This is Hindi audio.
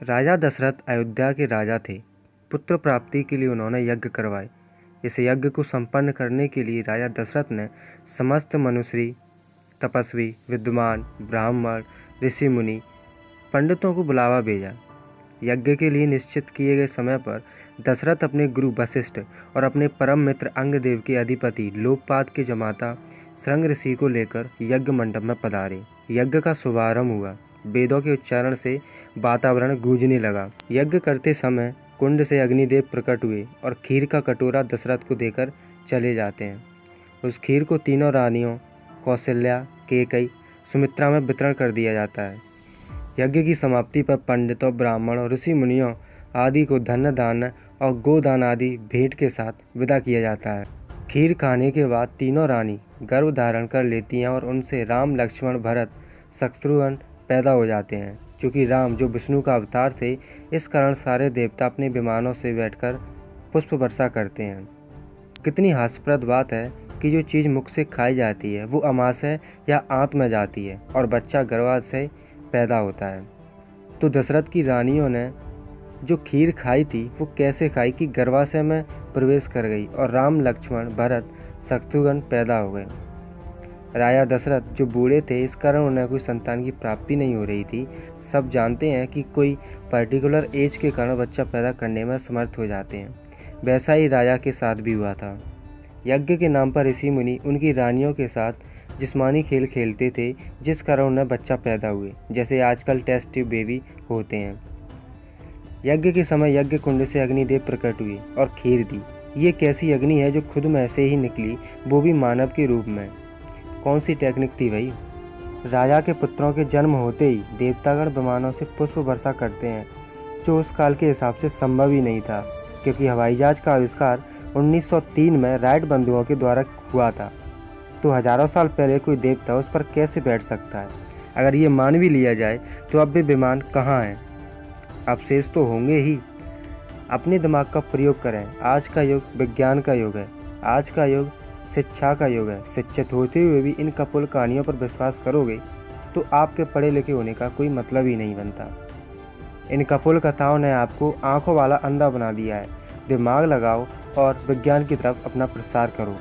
राजा दशरथ अयोध्या के राजा थे। पुत्र प्राप्ति के लिए उन्होंने यज्ञ करवाए। इस यज्ञ को संपन्न करने के लिए राजा दशरथ ने समस्त मनुष्य, तपस्वी, विद्वान, ब्राह्मण, ऋषि मुनि, पंडितों को बुलावा भेजा। यज्ञ के लिए निश्चित किए गए समय पर दशरथ अपने गुरु वशिष्ठ और अपने परम मित्र अंगदेव के अधिपति लोकपात के जमाता श्रृंग ऋषि को लेकर यज्ञ मंडप में पधारे। यज्ञ का शुभारंभ हुआ। वेदों के उच्चारण से वातावरण गूंजने लगा। यज्ञ करते समय कुंड से अग्निदेव प्रकट हुए और खीर का कटोरा दशरथ को देकर चले जाते हैं। उस खीर को तीनों रानियों कौशल्या, कैकेयी, सुमित्रा में वितरण कर दिया जाता है। यज्ञ की समाप्ति पर पंडितों, ब्राह्मणों, ऋषि मुनियों आदि को धन दान और गोदान आदि भेंट के साथ विदा किया जाता है। खीर खाने के बाद तीनों रानी गर्भ धारण कर लेती हैं और उनसे राम, लक्ष्मण, भरत, शत्रुघ्न पैदा हो जाते हैं। क्योंकि राम जो विष्णु का अवतार थे, इस कारण सारे देवता अपने विमानों से बैठकर पुष्प वर्षा करते हैं। कितनी हास्यप्रद बात है कि जो चीज़ मुख से खाई जाती है वो अमाशय या आंत में जाती है और बच्चा गर्भाशय पैदा होता है। तो दशरथ की रानियों ने जो खीर खाई थी वो कैसे खाई कि गर्भाशय में प्रवेश कर गई और राम, लक्ष्मण, भरत, शत्रुघ्न पैदा हो गए। राजा दशरथ जो बूढ़े थे, इस कारण उन्हें कोई संतान की प्राप्ति नहीं हो रही थी। सब जानते हैं कि कोई पर्टिकुलर एज के कारण बच्चा पैदा करने में समर्थ हो जाते हैं। वैसा ही राजा के साथ भी हुआ था। यज्ञ के नाम पर ऋषि मुनि उनकी रानियों के साथ जिस्मानी खेल खेलते थे, जिस कारण उन्हें बच्चा पैदा हुए, जैसे आजकल टेस्ट ट्यूब बेबी होते हैं। यज्ञ के समय यज्ञ कुंड से अग्निदेव प्रकट हुए और खीर दी। ये कैसी अग्नि है जो खुद में से ही निकली, वो भी मानव के रूप में। कौन सी टेक्निक थी भाई। राजा के पुत्रों के जन्म होते ही देवतागण विमानों से पुष्प वर्षा करते हैं, जो उस काल के हिसाब से संभव ही नहीं था, क्योंकि हवाई जहाज का आविष्कार 1903 में राइट बंधुओं के द्वारा हुआ था। तो हजारों साल पहले कोई देवता उस पर कैसे बैठ सकता है। अगर ये मान भी लिया जाए तो अब भी विमान कहाँ हैं, अवशेष तो होंगे ही। अपने दिमाग का प्रयोग करें। आज का युग विज्ञान का युग है। आज का युग शिक्षा का युग है। शिक्षित होते हुए भी इन कपोल कहानियों पर विश्वास करोगे तो आपके पढ़े लिखे होने का कोई मतलब ही नहीं बनता। इन कपोल कथाओं ने आपको आंखों वाला अंधा बना दिया है। दिमाग लगाओ और विज्ञान की तरफ अपना प्रसार करो।